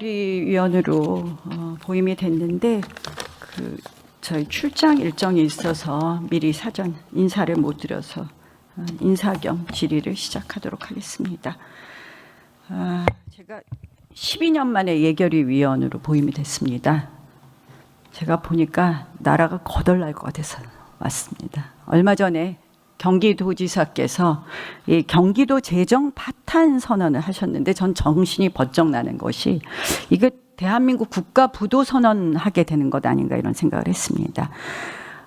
위원으로 보임이 됐는데 저희 출장 일정이 있어서 미리 사전 인사를 못 드려서 인사 겸 질의를 시작하도록 하겠습니다. 제가 12년 만에 예결위 위원으로 보임이 됐습니다. 제가 보니까 나라가 거덜날 것 같아서 왔습니다. 얼마 전에 경기도지사께서 이 경기도 재정 파탄 선언을 하셨는데 전 정신이 번쩍 나는 것이 이거 대한민국 국가 부도 선언하게 되는 것 아닌가 이런 생각을 했습니다.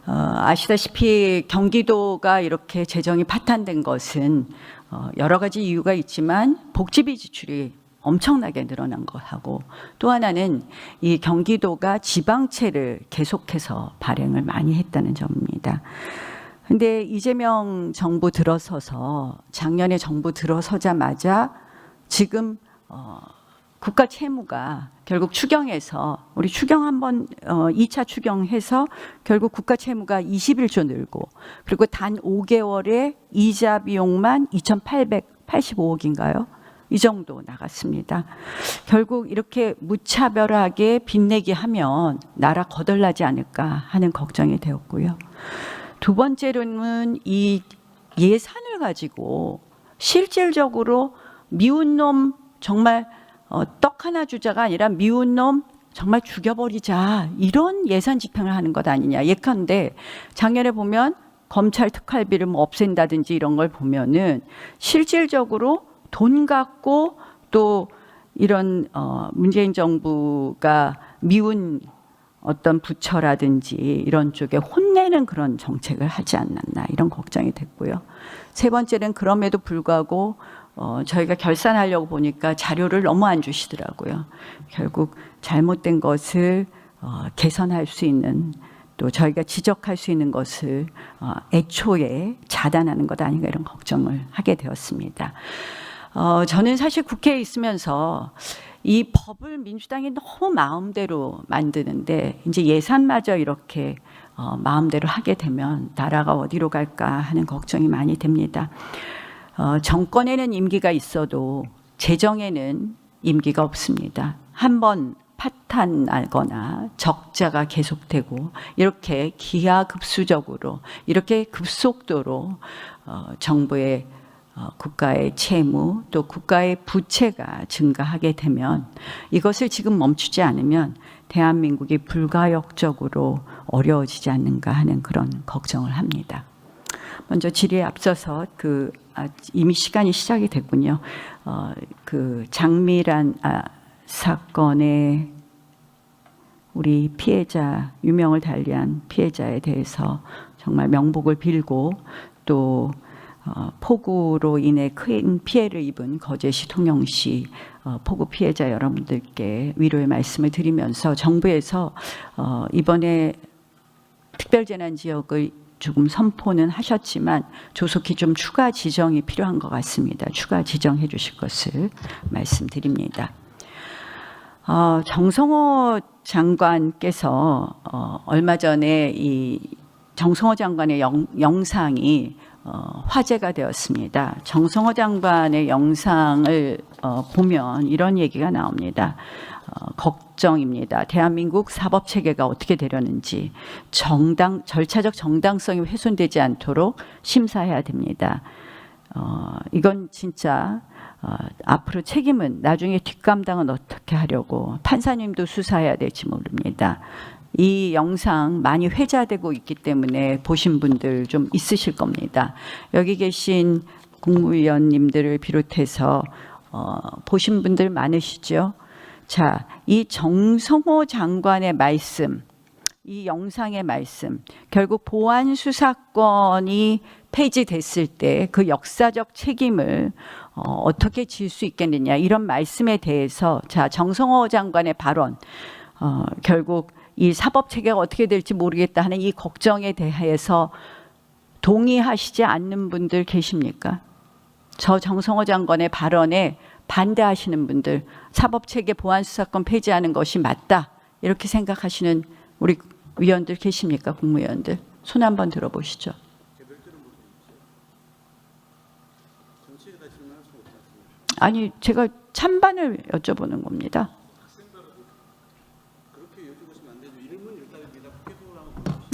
아시다시피 경기도가 이렇게 재정이 파탄된 것은 여러 가지 이유가 있지만 복지비 지출이 엄청나게 늘어난 것하고 또 하나는 이 경기도가 지방채를 계속해서 발행을 많이 했다는 점입니다. 근데 이재명 정부 들어서서 작년에 정부 들어서자마자 지금 국가 채무가 결국 추경해서 우리 추경 한번 2차 추경해서 결국 국가 채무가 21조 늘고 그리고 단 5개월에 이자 비용만 2,885억인가요? 이 정도 나갔습니다. 결국 이렇게 무차별하게 빚내기 하면 나라 거덜나지 않을까 하는 걱정이 되었고요. 두 번째로는 이 예산을 가지고 실질적으로 미운 놈 정말 떡 하나 주자가 아니라 미운 놈 정말 죽여버리자 이런 예산 집행을 하는 것 아니냐. 예컨대 작년에 보면 검찰 특활비를 뭐 없앤다든지 이런 걸 보면은 실질적으로 돈 갖고 또 이런 문재인 정부가 미운 어떤 부처라든지 이런 쪽에 혼내는 그런 정책을 하지 않았나 이런 걱정이 됐고요. 세 번째는 그럼에도 불구하고 저희가 결산하려고 보니까 자료를 너무 안 주시더라고요. 결국 잘못된 것을 개선할 수 있는 또 저희가 지적할 수 있는 것을 애초에 자단하는 것 아닌가 이런 걱정을 하게 되었습니다. 저는 사실 국회에 있으면서 이 법을 민주당이 너무 마음대로 만드는데 이제 예산마저 이렇게 마음대로 하게 되면 나라가 어디로 갈까 하는 걱정이 많이 됩니다. 정권에는 임기가 있어도 재정에는 임기가 없습니다. 한번 파탄나거나 적자가 계속되고 이렇게 기하급수적으로 이렇게 급속도로 정부의 국가의 채무 또 국가의 부채가 증가하게 되면 이것을 지금 멈추지 않으면 대한민국이 불가역적으로 어려워지지 않는가 하는 그런 걱정을 합니다. 먼저 질의에 앞서서 이미 시간이 시작이 됐군요. 장미란 사건의 우리 피해자 유명을 달리한 피해자에 대해서 정말 명복을 빌고 또 폭우로 인해 큰 피해를 입은 거제시 통영시 폭우 피해자 여러분들께 위로의 말씀을 드리면서 정부에서 이번에 특별재난지역을 조금 선포는 하셨지만 조속히 좀 추가 지정이 필요한 것 같습니다. 추가 지정해 주실 것을 말씀드립니다. 정성호 장관께서 얼마 전에 이 정성호 장관의 영상이 화제가 되었습니다. 정성호 장관의 영상을 보면 이런 얘기가 나옵니다. 걱정입니다. 대한민국 사법체계가 어떻게 되려는지 절차적 정당성이 훼손되지 않도록 심사해야 됩니다. 이건 진짜 앞으로 책임은 나중에 뒷감당은 어떻게 하려고 판사님도 수사해야 될지 모릅니다. 이 영상 많이 회자되고 있기 때문에 보신 분들 좀 있으실 겁니다. 여기 계신 국무위원님들을 비롯해서 보신 분들 많으시죠? 자, 이 정성호 장관의 말씀, 이 영상의 말씀, 결국 보안 수사권이 폐지됐을 때 그 역사적 책임을 어떻게 질 수 있겠느냐 이런 말씀에 대해서 자, 정성호 장관의 발언 결국 이 사법체계가 어떻게 될지 모르겠다 하는 이 걱정에 대해서 동의하시지 않는 분들 계십니까? 저 정성호 장관의 발언에 반대하시는 분들, 사법체계 보안수사권 폐지하는 것이 맞다 이렇게 생각하시는 우리 위원들 계십니까? 국무위원들 손 한번 들어보시죠. 아니 제가 찬반을 여쭤보는 겁니다.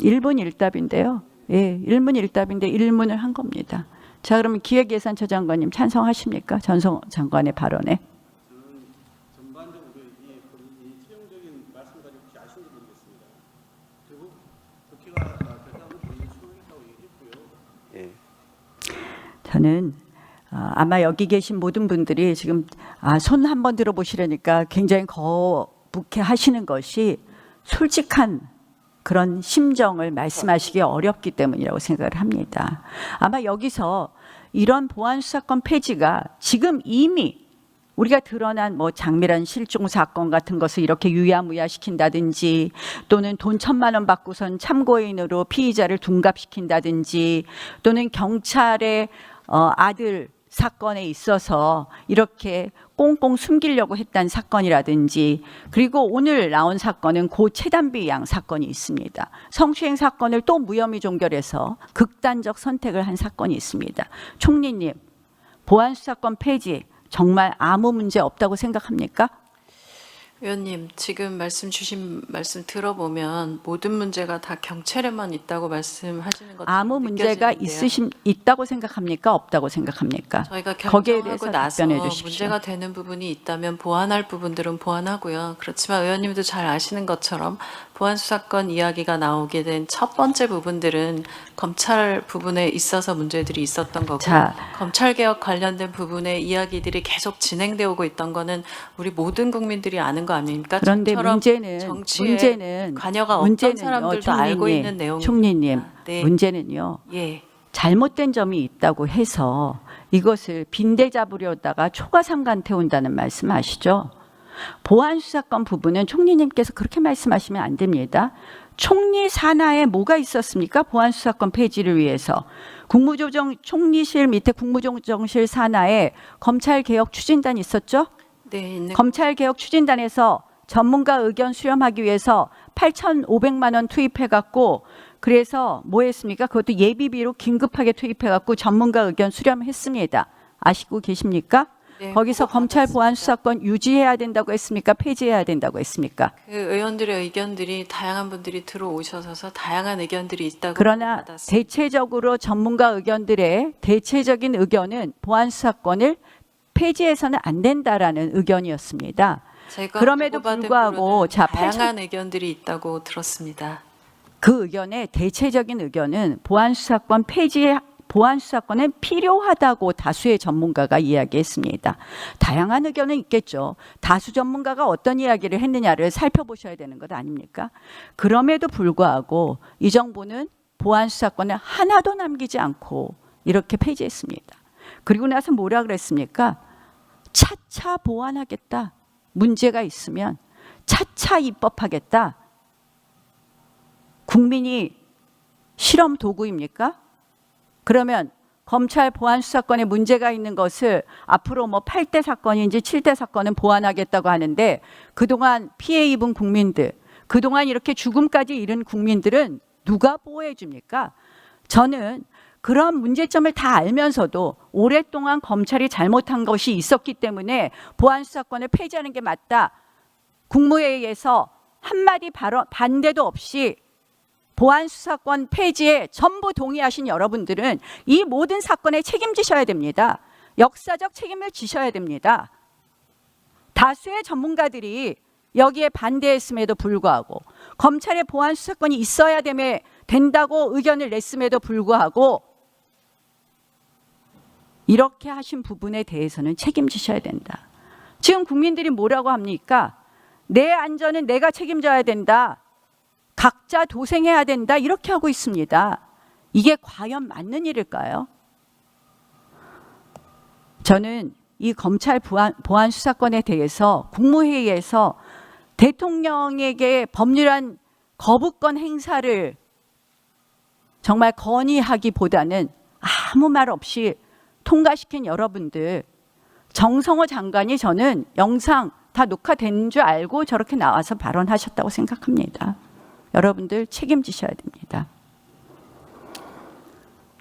일문일답인데요. 예, 일문일답인데 일문을 한 겁니다. 자, 그러면 기획예산처 장관님 찬성하십니까? 전성 장관의 발언에. 저는 전반적으로 이 최종적인 말씀 가지고 혹시 아시는지 모르겠습니다. 결국 국회가 대상으로 수용했다고 얘기했고요. 예. 저는 아마 여기 계신 모든 분들이 지금 손 한번 들어보시려니까 굉장히 거북해 하시는 것이 솔직한 그런 심정을 말씀하시기 어렵기 때문이라고 생각을 합니다. 아마 여기서 이런 보안수사권 폐지가 지금 이미 우리가 드러난 뭐 장미란 실종 사건 같은 것을 이렇게 유야무야시킨다든지 또는 돈 1,000만 원 받고선 참고인으로 피의자를 둔갑시킨다든지 또는 경찰의 아들 사건에 있어서 이렇게 꽁꽁 숨기려고 했던 사건이라든지 그리고 오늘 나온 사건은 고 최단비 양 사건이 있습니다. 성추행 사건을 또 무혐의 종결해서 극단적 선택을 한 사건이 있습니다. 총리님, 보안수사권 폐지 정말 아무 문제 없다고 생각합니까? 의원님, 지금 말씀 주신 말씀 들어보면 모든 문제가 다 경찰에만 있다고 말씀하시는 것처럼 아무 문제가 있다고 생각합니까? 없다고 생각합니까? 저희가 거기에 결정하고 대해서 나서 답변해 주십시오. 문제가 되는 부분이 있다면 보완할 부분들은 보완하고요. 그렇지만 의원님도 잘 아시는 것처럼 보안수사권 이야기가 나오게 된 첫 번째 부분들은 검찰 부분에 있어서 문제들이 있었던 거고 자. 검찰개혁 관련된 부분의 이야기들이 계속 진행되어 오고 있던 거는 우리 모든 국민들이 아는 거 아닙니까? 그런데 저처럼 문제는 정치에 관여가 없던 사람들도 알고 있는 내용입니다. 총리님, 네. 문제는요. 예. 잘못된 점이 있다고 해서 이것을 빈대 잡으려다가 초과상관 태운다는 말씀 아시죠? 보안수사권 부분은 총리님께서 그렇게 말씀하시면 안 됩니다. 총리 산하에 뭐가 있었습니까? 보안수사권 폐지를 위해서. 총리실 밑에 국무조정실 산하에 검찰개혁추진단이 있었죠? 네. 검찰개혁추진단에서 전문가 의견 수렴하기 위해서 8,500만 원 투입해갖고 그래서 뭐 했습니까? 그것도 예비비로 긴급하게 투입해갖고 전문가 의견 수렴했습니다. 아시고 계십니까? 네, 거기서 검찰 보안수사권 유지해야 된다고 했습니까? 폐지해야 된다고 했습니까? 그 의원들의 의견들이 다양한 분들이 들어오셔서 다양한 의견들이 있다고 그러나 받았습니다. 대체적으로 전문가 의견들의 대체적인 의견은 보안수사권을 폐지해서는 안 된다라는 의견이었습니다. 제가 그럼에도 보고받은 불구하고 바로는 자, 다양한 의견들이 있다고 들었습니다. 그 의견의 대체적인 의견은 보안수사권은 필요하다고 다수의 전문가가 이야기했습니다. 다양한 의견은 있겠죠. 다수 전문가가 어떤 이야기를 했느냐를 살펴보셔야 되는 것 아닙니까? 그럼에도 불구하고 이 정부는 보안수사권을 하나도 남기지 않고 이렇게 폐지했습니다. 그리고 나서 뭐라 그랬습니까? 차차 보완하겠다. 문제가 있으면 차차 입법하겠다. 국민이 실험 도구입니까? 그러면 검찰 보안수사권에 문제가 있는 것을 앞으로 뭐 8대 사건인지 7대 사건은 보완하겠다고 하는데 그동안 피해 입은 국민들, 그동안 이렇게 죽음까지 이른 국민들은 누가 보호해 줍니까? 저는 그런 문제점을 다 알면서도 오랫동안 검찰이 잘못한 것이 있었기 때문에 보안수사권을 폐지하는 게 맞다. 국무회의에서 한마디 반대도 없이 보안수사권 폐지에 전부 동의하신 여러분들은 이 모든 사건에 책임지셔야 됩니다. 역사적 책임을 지셔야 됩니다. 다수의 전문가들이 여기에 반대했음에도 불구하고 검찰의 보안수사권이 있어야 된다고 의견을 냈음에도 불구하고 이렇게 하신 부분에 대해서는 책임지셔야 된다. 지금 국민들이 뭐라고 합니까? 내 안전은 내가 책임져야 된다. 각자 도생해야 된다. 이렇게 하고 있습니다. 이게 과연 맞는 일일까요? 저는 이 검찰 보안 수사권에 대해서 국무회의에서 대통령에게 법률안 거부권 행사를 정말 건의하기보다는 아무 말 없이 통과시킨 여러분들, 정성호 장관이 저는 영상 다 녹화된 줄 알고 저렇게 나와서 발언하셨다고 생각합니다. 여러분들 책임지셔야 됩니다.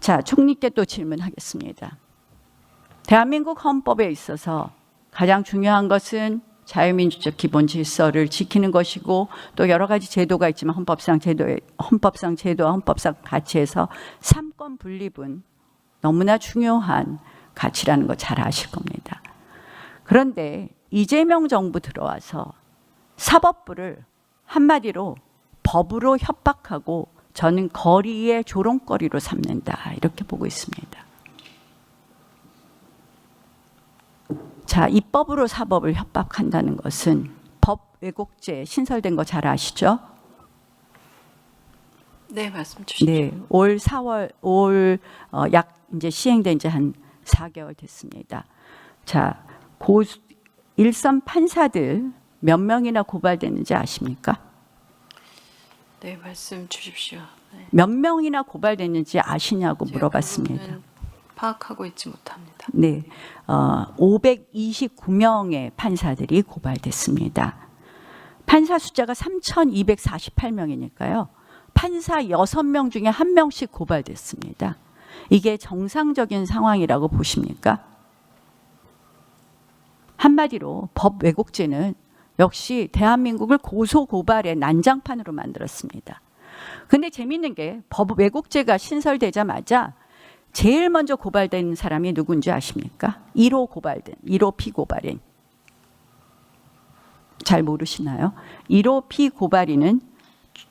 자, 총리께 또 질문하겠습니다. 대한민국 헌법에 있어서 가장 중요한 것은 자유민주적 기본 질서를 지키는 것이고 또 여러 가지 제도가 있지만 헌법상 제도와 헌법상 가치에서 삼권 분립은 너무나 중요한 가치라는 거 잘 아실 겁니다. 그런데 이재명 정부 들어와서 사법부를 한마디로 법으로 협박하고 저는 거리의 조롱거리로 삼는다 이렇게 보고 있습니다. 자, 입법으로 사법을 협박한다는 것은 법 왜곡죄 신설된 거 잘 아시죠? 네, 말씀 주십시오. 네, 올 4월 약 이제 시행된 지 한 4개월 됐습니다. 자, 일선 판사들 몇 명이나 고발됐는지 아십니까? 네, 말씀 주십시오. 네. 몇 명이나 고발됐는지 아시냐고 제가 물어봤습니다. 그 부분은 파악하고 있지 못합니다. 네, 529명의 판사들이 고발됐습니다. 판사 숫자가 3,248명이니까요. 판사 6명 중에 1명씩 고발됐습니다. 이게 정상적인 상황이라고 보십니까? 한마디로 법 왜곡죄는 역시 대한민국을 고소고발의 난장판으로 만들었습니다. 근데 재밌는 게 법 왜곡죄가 신설되자마자 제일 먼저 고발된 사람이 누군지 아십니까? 1호 피고발인. 잘 모르시나요? 1호 피고발인은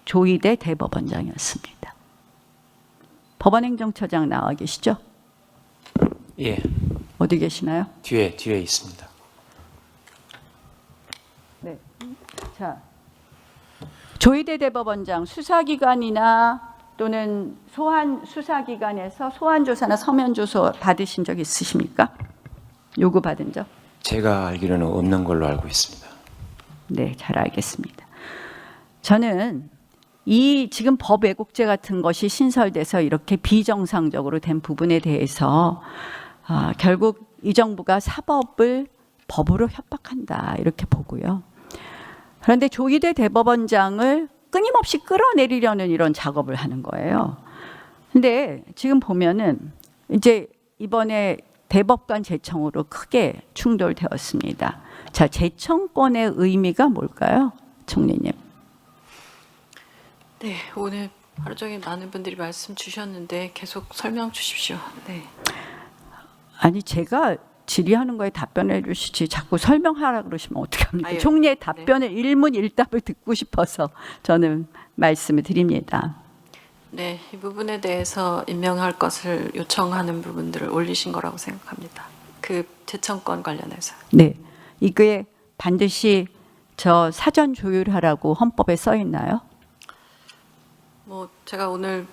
조희대 대법원장이었습니다. 법원행정처장 나와 계시죠? 예, 어디 계시나요? 뒤에 있습니다. 네. 자, 조희대 대법원장 수사기관이나 또는 소환 수사기관에서 소환 조사나 서면 조서 받으신 적 있으십니까? 요구 받은 적? 제가 알기로는 없는 걸로 알고 있습니다. 네, 잘 알겠습니다. 저는 이 지금 법 왜곡죄 같은 것이 신설돼서 이렇게 비정상적으로 된 부분에 대해서 결국 이 정부가 사법을 법으로 협박한다 이렇게 보고요. 그런데 조희대 대법원장을 끊임없이 끌어내리려는 이런 작업을 하는 거예요. 근데 지금 보면은 이제 이번에 대법관 제청으로 크게 충돌되었습니다. 자, 제청권의 의미가 뭘까요? 총리님. 네, 오늘 하루 종일 많은 분들이 말씀 주셨는데 계속 설명 주십시오. 네. 아니 제가 질의하는 거에 답변해 주시지 자꾸 설명하라 그러시면 어떡합니까? 아유, 총리의 답변을 일문일답을 듣고 싶어서 저는 말씀을 드립니다. 네, 이 부분에 대해서 임명할 것을 요청하는 부분들을 올리신 거라고 생각합니다. 그 제청권 관련해서. 네, 이게 반드시 저 사전 조율하라고 헌법에 써 있나요? 뭐 제가 오늘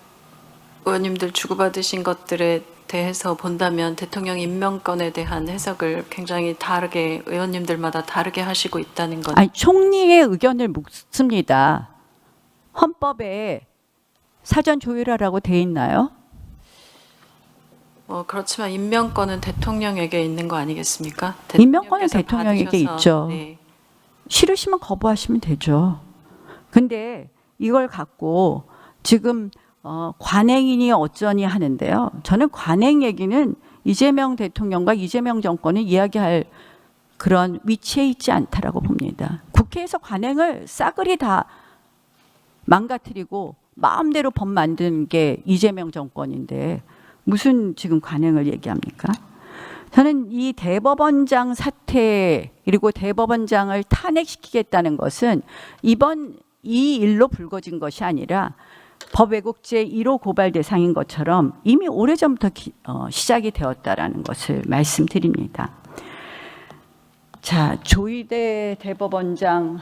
의원님들 주고받으신 것들에 대해서 본다면 대통령 임명권에 대한 해석을 굉장히 다르게 의원님들마다 다르게 하시고 있다는 것. 아니 총리의 의견을 묻습니다. 헌법에 사전 조율하라고 돼 있나요? 그렇지만 임명권은 대통령에게 있는 거 아니겠습니까? 임명권은 대통령께서 대통령에게 받으셔서, 있죠. 네. 싫으시면 거부하시면 되죠. 근데 이걸 갖고 지금 관행이니 어쩌니 하는데요. 저는 관행 얘기는 이재명 대통령과 이재명 정권을 이야기할 그런 위치에 있지 않다라고 봅니다. 국회에서 관행을 싸그리 다 망가뜨리고 마음대로 법 만든 게 이재명 정권인데 무슨 지금 관행을 얘기합니까? 저는 이 대법원장 사태 그리고 대법원장을 탄핵시키겠다는 것은 이번 이 일로 불거진 것이 아니라 법 왜곡죄 1호 고발 대상인 것처럼 이미 오래전부터 시작이 되었다라는 것을 말씀드립니다. 자, 조희대 대법원장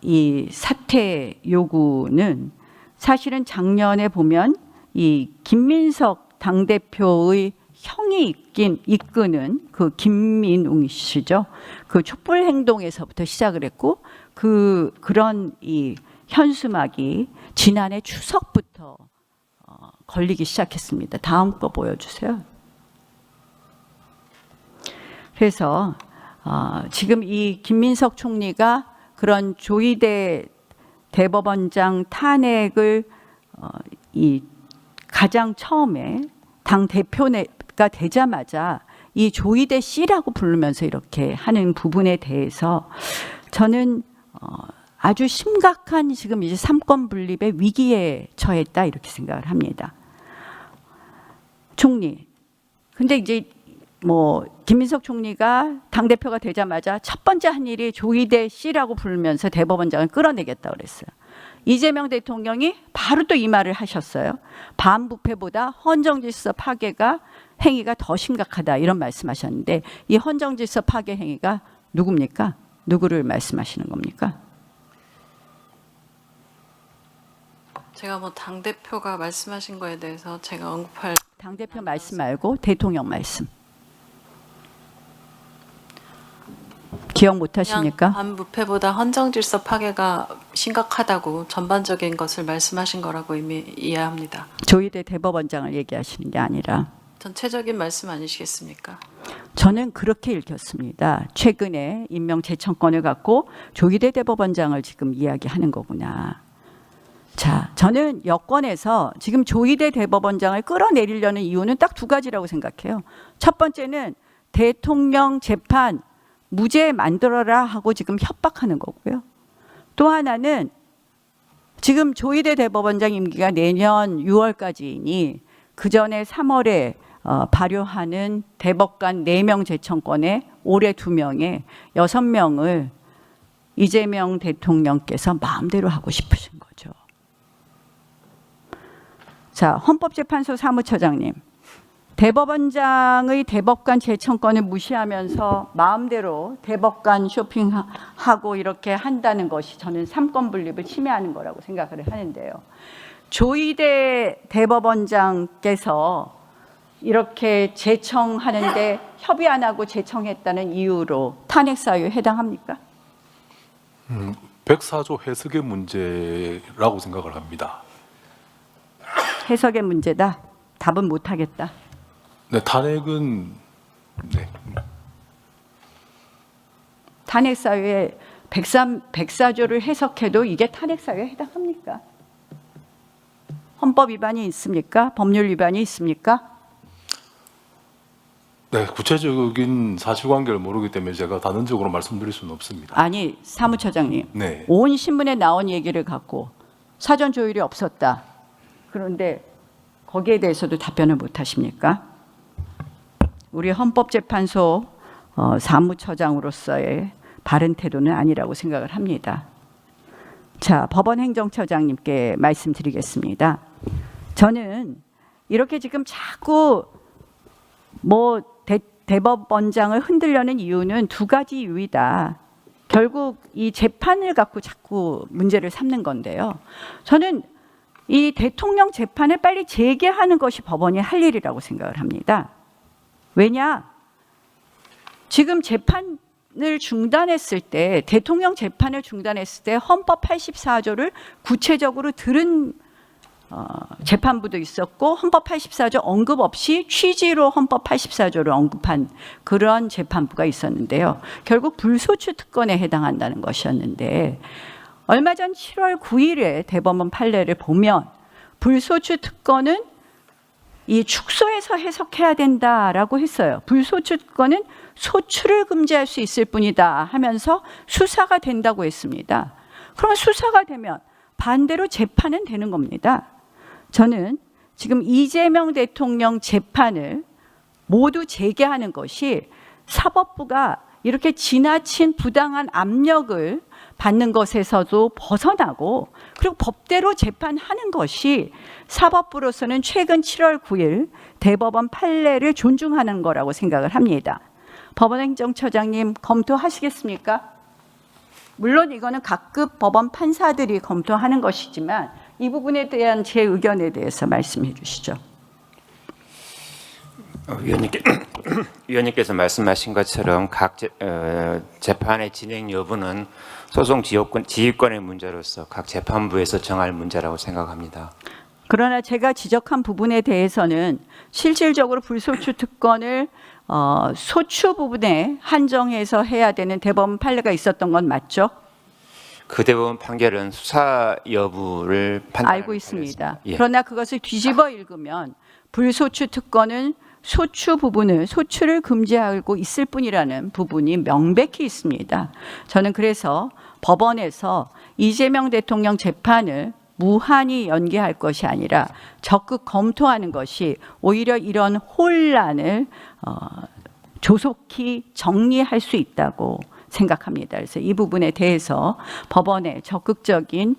이 사퇴 요구는 사실은 작년에 보면 이 김민석 당대표의 형이 이끄는 그 김민웅 씨죠. 그 촛불 행동에서부터 시작을 했고 그런 이 현수막이 지난해 추석부터 걸리기 시작했습니다. 다음 거 보여주세요. 그래서 지금 이 김민석 총리가 그런 조희대 대법원장 탄핵을 이 가장 처음에 당 대표가 되자마자 이 조이대 씨라고 부르면서 이렇게 하는 부분에 대해서 저는 아주 심각한 지금 이제 삼권 분립의 위기에 처했다 이렇게 생각을 합니다. 총리. 근데 이제 뭐 김민석 총리가 당대표가 되자마자 첫 번째 한 일이 조이대 씨라고 부르면서 대법원장을 끌어내겠다 그랬어요. 이재명 대통령이 바로 또 이 말을 하셨어요. 반부패보다 헌정질서 파괴가 행위가 더 심각하다 이런 말씀하셨는데 이 헌정질서 파괴 행위가 누굽니까? 누구를 말씀하시는 겁니까? 제가 뭐 당대표가 말씀하신 거에 대해서 제가 언급할 당대표 말씀 말고 대통령 말씀. 기억 못 하십니까? 반부패보다 헌정질서 파괴가 심각하다고 전반적인 것을 말씀하신 거라고 이미 이해합니다. 조이대 대법원장을 얘기하시는 게 아니라 전체적인 말씀 아니시겠습니까? 저는 그렇게 읽혔습니다. 최근에 임명 재청권을 갖고 조이대 대법원장을 지금 이야기하는 거구나. 자, 저는 여권에서 지금 조이대 대법원장을 끌어내리려는 이유는 딱 두 가지라고 생각해요. 첫 번째는 대통령 재판 무죄 만들어라 하고 지금 협박하는 거고요. 또 하나는 지금 조이대 대법원장 임기가 내년 6월까지이니 그 전에 3월에 발효하는 대법관 4명 재청권에 올해 2명에 6명을 이재명 대통령께서 마음대로 하고 싶으신 거죠. 자, 헌법재판소 사무처장님. 대법원장의 대법관 재청권을 무시하면서 마음대로 대법관 쇼핑하고 이렇게 한다는 것이 저는 삼권 분립을 침해하는 거라고 생각을 하는데요. 조이대 대법원장께서 이렇게 재청하는데 협의 안 하고 재청했다는 이유로 탄핵 사유에 해당합니까? 104조 해석의 문제라고 생각을 합니다. 해석의 문제다. 답은 못 하겠다. 네, 탄핵은 탄핵 사유에 104조를 해석해도 이게 탄핵 사유에 해당합니까? 헌법 위반이 있습니까? 법률 위반이 있습니까? 네, 구체적인 사실관계를 모르기 때문에 제가 단언적으로 말씀드릴 수는 없습니다. 아니, 사무처장님. 네. 온 신문에 나온 얘기를 갖고 사전 조율이 없었다. 그런데 거기에 대해서도 답변을 못 하십니까? 우리 헌법재판소 사무처장으로서의 바른 태도는 아니라고 생각을 합니다. 자, 법원행정처장님께 말씀드리겠습니다. 저는 이렇게 지금 자꾸 뭐 대법원장을 흔들려는 이유는 두 가지 이유이다. 결국 이 재판을 갖고 자꾸 문제를 삼는 건데요. 저는 이 대통령 재판을 빨리 재개하는 것이 법원이 할 일이라고 생각을 합니다. 왜냐? 지금 재판을 중단했을 때, 대통령 재판을 중단했을 때 헌법 84조를 구체적으로 들은 재판부도 있었고 헌법 84조 언급 없이 취지로 헌법 84조를 언급한 그런 재판부가 있었는데요. 결국 불소추 특권에 해당한다는 것이었는데 얼마 전 7월 9일에 대법원 판례를 보면 불소추 특권은 이 축소해서 해석해야 된다라고 했어요. 불소추 특권은 소추를 금지할 수 있을 뿐이다 하면서 수사가 된다고 했습니다. 그러면 수사가 되면 반대로 재판은 되는 겁니다. 저는 지금 이재명 대통령 재판을 모두 재개하는 것이 사법부가 이렇게 지나친 부당한 압력을 받는 것에서도 벗어나고 그리고 법대로 재판하는 것이 사법부로서는 최근 7월 9일 대법원 판례를 존중하는 거라고 생각을 합니다. 법원행정처장님 검토하시겠습니까? 물론 이거는 각급 법원 판사들이 검토하는 것이지만 이 부분에 대한 제 의견에 대해서 말씀해 주시죠. 위원님께서 말씀하신 것처럼 각 재판의 진행 여부는 소송 지휘권의 문제로서 각 재판부에서 정할 문제라고 생각합니다. 그러나 제가 지적한 부분에 대해서는 실질적으로 불소추 특권을 소추 부분에 한정해서 해야 되는 대법원 판례가 있었던 건 맞죠? 그 대법원 판결은 수사 여부를 판단하는 알고 있습니다. 판례였습니다. 예. 그러나 그것을 뒤집어 읽으면 불소추 특권은 소추를 금지하고 있을 뿐이라는 부분이 명백히 있습니다. 저는 그래서 법원에서 이재명 대통령 재판을 무한히 연기할 것이 아니라 적극 검토하는 것이 오히려 이런 혼란을 조속히 정리할 수 있다고 생각합니다. 그래서 이 부분에 대해서 법원의 적극적인